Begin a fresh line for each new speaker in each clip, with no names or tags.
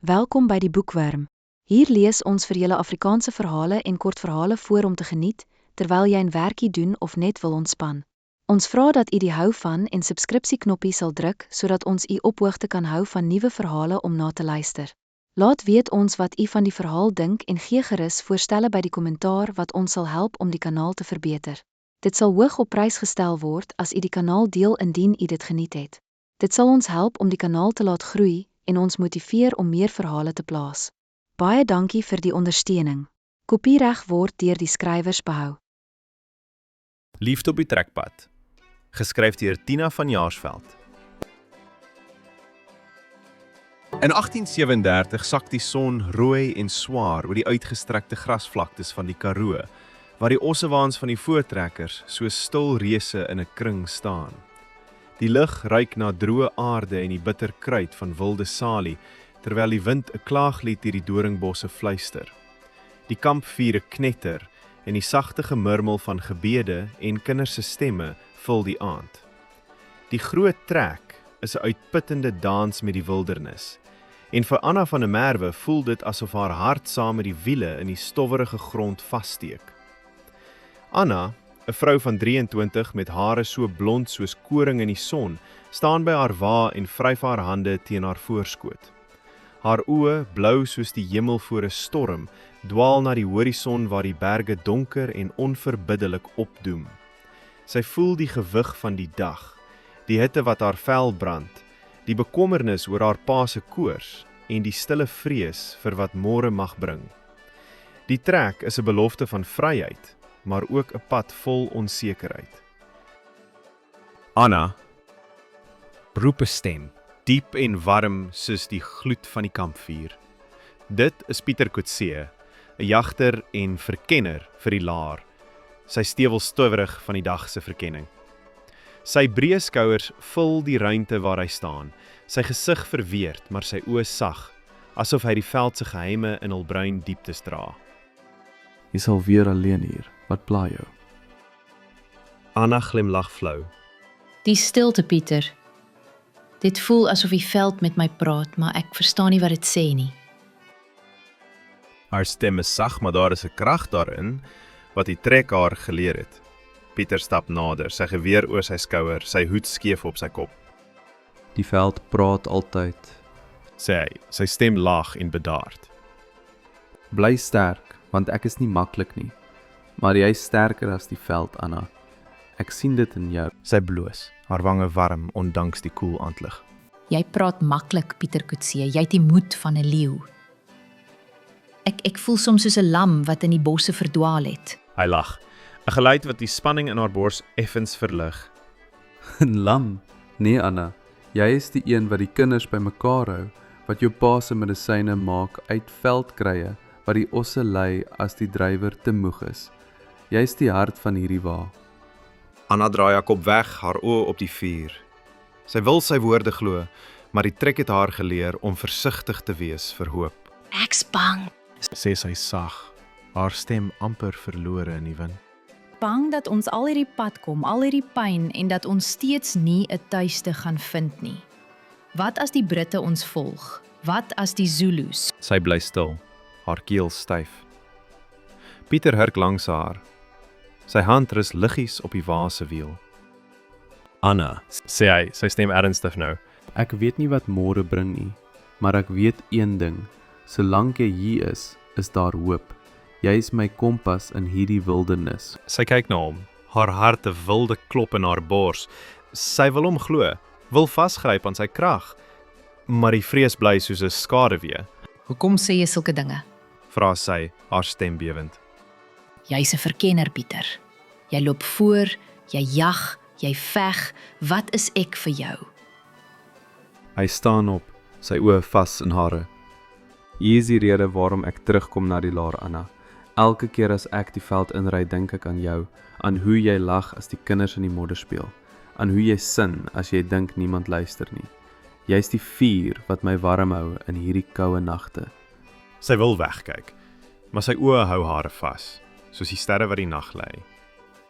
Welkom by die Boekwurm. Hier lees ons vir julle Afrikaanse verhale en kortverhale voor om te geniet, terwyl jy 'n werkie doen of net wil ontspan. Ons vra dat u die hou van en subskripsieknoppie sal druk, sodat ons u op hoogte kan hou van nuwe verhale om na te luister. Laat weet ons wat u van die verhaal dink en gee gerus voorstelle by die kommentaar wat ons sal help om die kanaal te verbeter. Dit sal hoog op prys gestel word as u die kanaal deel indien u dit geniet het. Dit sal ons help om die kanaal te laat groei en ons motiveer om meer verhale te plaas. Baie dankie vir die ondersteuning. Kopiereg word deur die skrywers behou.
Liefde op die trekpad. Geskryf deur Tina van Jaarsveld. In 1837 sak die son rooi en swaar oor die uitgestrekte grasvlaktes van die Karoo, waar die ossewaans van die voortrekkers so stil reuse in 'n kring staan. Die lug ruik na droë aarde en die bitter kruit van wilde salie, terwyl die wind 'n klaaglied deur die doringbosse fluister. Die kampvure knetter en die sagte gemurmel van gebede en kinders se stemme vul die aand. Die groot trek is 'n uitputtende dans met die wildernis. En vir Anna van der Merwe voel dit asof haar hart saam met die wiele in die stowwerige grond vassteek. Anna, 'n vrou van 23 met hare so blond soos koring in die son, staan by haar wa en vryf haar hande teen haar voorskoot. Haar oë, blou soos die hemel voor 'n storm, dwaal na die horison waar die berge donker en onverbiddelik opdoem. Sy voel die gewig van die dag, die hitte wat haar vel brand, die bekommernis oor haar pa se koors en die stille vrees vir wat môre mag bring. Die trek is 'n belofte van vryheid, maar ook 'n pad vol onsekerheid. Anna, roep 'n stem, diep en warm soos die gloed van die kampvuur. Dit is Pieter Coetzee, 'n jagter en verkenner vir die laar, sy stewels stowwerig van die dag se verkenning. Sy breë skouers vul die ruimte waar hy staan, sy gesig verweerd, maar sy oë sag, asof hy die veld se geheime in hul bruin dieptes dra.
Jy sal weer alleen hier, wat pla jou?
Anna glimlag flou.
Die stilte, Pieter. Dit voel asof die veld met my praat, maar ek verstaan nie wat dit sê nie.
Haar stem is sag, maar daar is 'n krag daarin, wat die trek haar geleer het. Pieter stap nader, sy geweer oor sy skouer, sy hoed skeef op sy kop.
Die veld praat altyd.
Sê hy, sy stem laag en bedaard.
Bly sterk, want ek is nie maklik nie. Maar jy is sterker as die veld, Anna. Ek sien dit in jou.
Sy bloos, haar wange warm, ondanks die koel aandlig.
Jy praat maklik, Pieter Coetzee, jy het die moed van 'n leeu. Ek voel soms soos 'n lam wat in die bosse verdwaal het.
Hy lag, 'n geluid wat die spanning in haar bors effens verlig.
'n Lam? Nee, Anna. Jy is die een wat die kinders bymekaar hou, wat jou pa se medisyne maak uit veldkrye, wat die osse lei as die drywer te moeg is. Jy is die hart van hierdie wa.
Anna draai haar kop weg, haar oë op die vuur. Sy wil sy woorde glo, maar die trek het haar geleer om versigtig te wees vir hoop.
Ek's bang.
Sê sy sag, haar stem amper verlore in die wind.
Bang dat ons al hierdie pad kom, al hierdie pyn en dat ons steeds nie 'n tuiste gaan vind nie. Wat as die Britte ons volg? Wat as die Zulus?
Sy bly stil, haar keel styf. Pieter hurk langs haar. Sy hand rus liggies op die wa se wiel. Anna, sê hy, sy stem ernstig nou.
Ek weet nie wat môre bring nie, maar ek weet een ding. Solank jy hier is daar hoop. Jy is my kompas in hierdie wildernis.
Sy kyk na hom, haar hart 'n wilde klop in haar bors. Sy wil hom glo, wil vasgryp aan sy krag, maar die vrees bly soos 'n skaduwee.
Hoekom sê jy sulke dinge?
Vra sy, haar stem bewend.
Jy's 'n verkenner, Pieter. Jy loop voor, jy jag, jy veg. Wat is ek vir jou?
Hy staan op, sy oë vas in hare. Hier is die rede waarom ek terugkom na die laar, Anna. Elke keer as ek die veld inry, dink ek aan jou, aan hoe jy lag as die kinders in die modder speel, aan hoe jy sin as jy dink niemand luister nie. Jy is die vuur wat my warm hou in hierdie koue nagte.
Sy wil wegkyk, maar sy oë hou haar vas, soos die sterre wat die nag lei.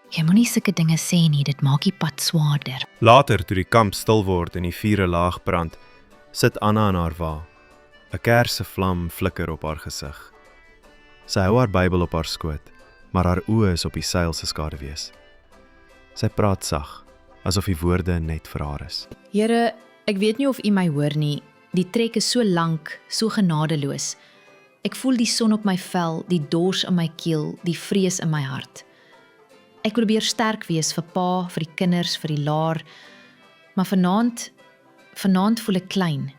Jy moenie sulke dinge sê nie, dit maak die pad swaarder.
Later, toe die kamp stil word en die vure laag brand, sit Anna in haar wa. 'n kers se vlam flikker op haar gesig. Sy hou haar Bybel op haar skoot, maar haar oë is op die seil se skaduwees. Sy praat sag, asof die woorde net vir haar is.
Here, ek weet nie of U my hoor nie. Die trek is so lank, so genadeloos. Ek voel die son op my vel, die dors in my keel, die vrees in my hart. Ek probeer sterk wees vir pa, vir die kinders, vir die laar, maar vanaand voel ek klein.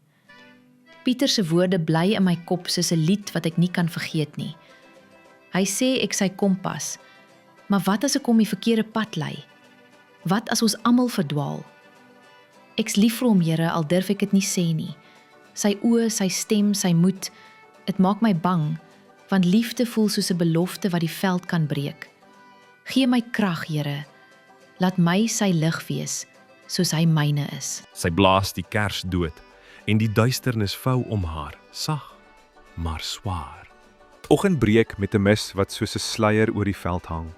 Pieter se woorde bly in my kop soos 'n lied wat ek nie kan vergeet nie. Hy sê ek sy kompas, maar wat as ek hom die verkeerde pad lei? Wat as ons almal verdwaal? Ek's lief vir hom, Here, al durf ek dit nie sê nie. Sy oë, sy stem, sy moed, dit maak my bang, want liefde voel soos 'n belofte wat die veld kan breek. Gee my krag, Here, laat my sy lig wees, soos hy myne is.
Sy blaas die kers dood en die duisternis vou om haar, sag, maar swaar. Oggend breek met 'n mis wat soos 'n sluier oor die veld hang.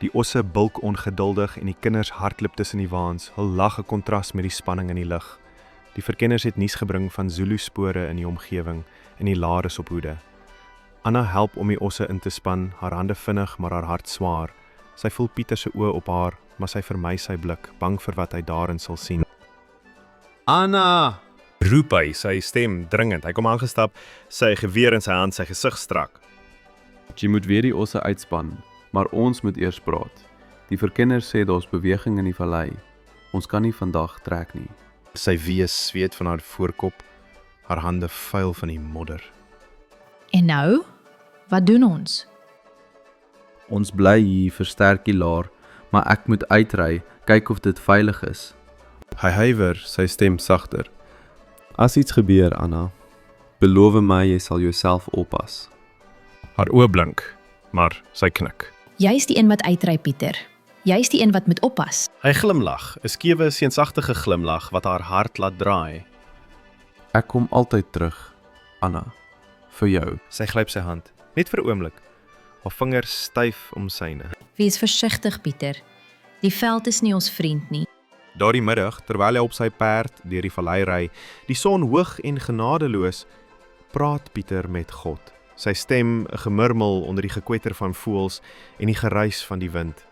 Die osse bulk ongeduldig en die kinders hardloop tussen die waans, hul lag 'n kontras met die spanning in die lug. Die verkenners het nuus gebring van Zulu spore in die omgewing en die laar is op hoede. Anna help om die osse in te span, haar hande vinnig maar haar hart swaar. Sy voel Pieter se oë op haar, maar sy vermy sy blik, bang vir wat hy daarin sal sien. Anna! Roep hy, sy stem dringend. Hy kom aangestap, sy geweer in sy hand, sy gesig strak.
Jy moet weer die osse uitspan, maar ons moet eers praat. Die verkenners sê daar's beweging in die vallei. Ons kan nie vandag trek nie.
Sy wees sweet van haar voorkop, haar hande vuil van die modder.
En nou, wat doen ons?
Ons bly hier, versterk die laar, maar ek moet uitry, kyk of dit veilig is.
Hy huiwer, sy stem sagter.
As iets gebeur, Anna, beloof my jy sal jouself oppas.
Haar oë blink, maar sy knik.
Jy's die een wat uitry, Pieter. Jy's die een wat moet oppas.
Hy glimlag, 'n skewe, seensagtige glimlag wat haar hart laat draai.
Ek kom altyd terug, Anna, vir jou.
Sy gryp sy hand, net vir 'n oomblik, haar vingers styf om syne.
Wees versigtig, Pieter. Die veld is nie ons vriend nie.
Daardie middag, terwyl hy op sy perd deur die vallei ry, die son hoog en genadeloos, praat Pieter met God. Sy stem 'n gemurmel onder die gekwetter van voëls en die geruis van die wind.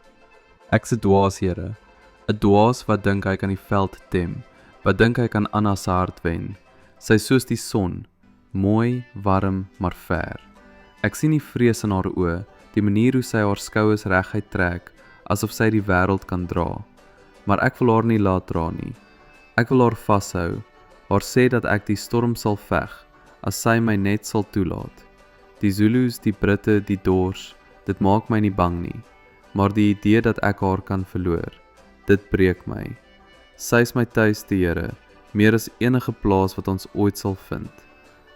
Ek's 'n dwaas, Here, 'n dwaas wat dink hy kan die veld tem, wat dink hy kan Anna se hart wen. Sy is soos die son, mooi, warm, maar ver. Ek sien die vrees in haar oë, die manier hoe sy haar skouers reguit trek, asof sy die wêreld kan dra. Maar ek wil haar nie laat dra nie. Ek wil haar vashou, haar sê dat ek die storm sal veg, as sy my net sal toelaat. Die Zulus, die Britte, die Dors, dit maak my nie bang nie, maar die idee dat ek haar kan verloor, dit breek my. Sy is my tuiste, Here, meer as enige plaas wat ons ooit sal vind.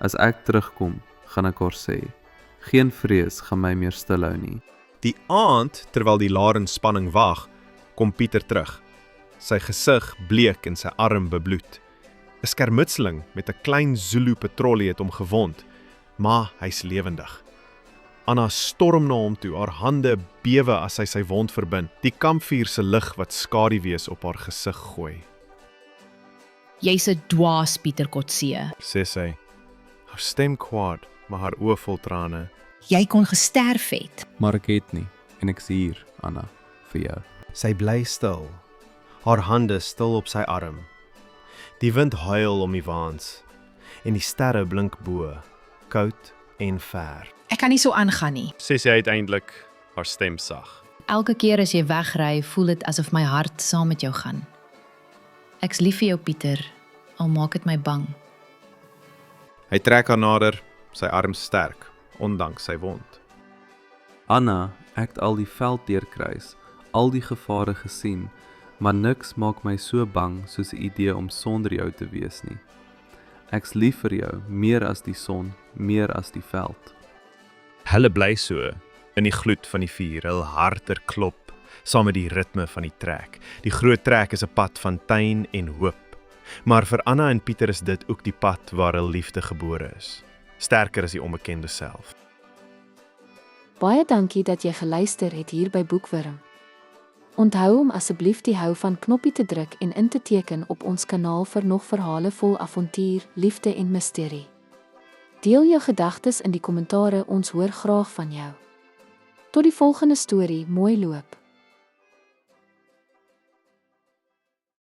As ek terugkom, gaan ek haar sê, geen vrees gaan my meer stilhou nie.
Die aand, terwyl die laar in spanning wag, kom Pieter terug. Sy gesig bleek en sy arm bebloed. 'n Skermutseling met 'n klein Zulu patrollie het hom gewond, maar hy's lewendig. Anna storm na hom toe, haar hande bewe as sy wond verbind, die kampvuur se lig wat skaduwees op haar gesig gooi.
Jy's 'n dwaas, Pieter Kotse.
Sê sy, haar stem kwaad, maar haar oë vol trane.
Jy kon gesterf het.
Maar ek het nie, en ek's hier, Anna, vir jou.
Sy bly stil, haar hande stil op sy arm. Die wind huil om die waans, en die sterre blink bo, koud en ver.
Ek kan nie so aangaan nie.
Sê sy uiteindelik, haar stem sag.
Elke keer as jy wegry, voel dit asof my hart saam met jou gaan. Ek's lief vir jou, Pieter, al maak dit my bang.
Hy trek haar nader, sy arm sterk, ondanks sy wond.
Anna, ek het al die veld deurkruis, al die gevare gesien, maar niks maak my so bang soos die idee om sonder jou te wees nie. Ek's lief vir jou, meer as die son, meer as die veld.
Hulle bly so, in die gloed van die vuur, hul harter klop, saam met die ritme van die trek. Die groot trek is 'n pad van tuin en hoop. Maar vir Anna en Pieter is dit ook die pad waar hul liefde gebore is. Sterker as die onbekende self.
Baie dankie dat jy geluister het hier by Boekwurm. Onthou om asseblief die hou van knoppie te druk en in te teken op ons kanaal vir nog verhale vol avontuur, liefde en misterie. Deel jou gedagtes in die kommentare, ons hoor graag van jou. Tot die volgende storie, mooi loop.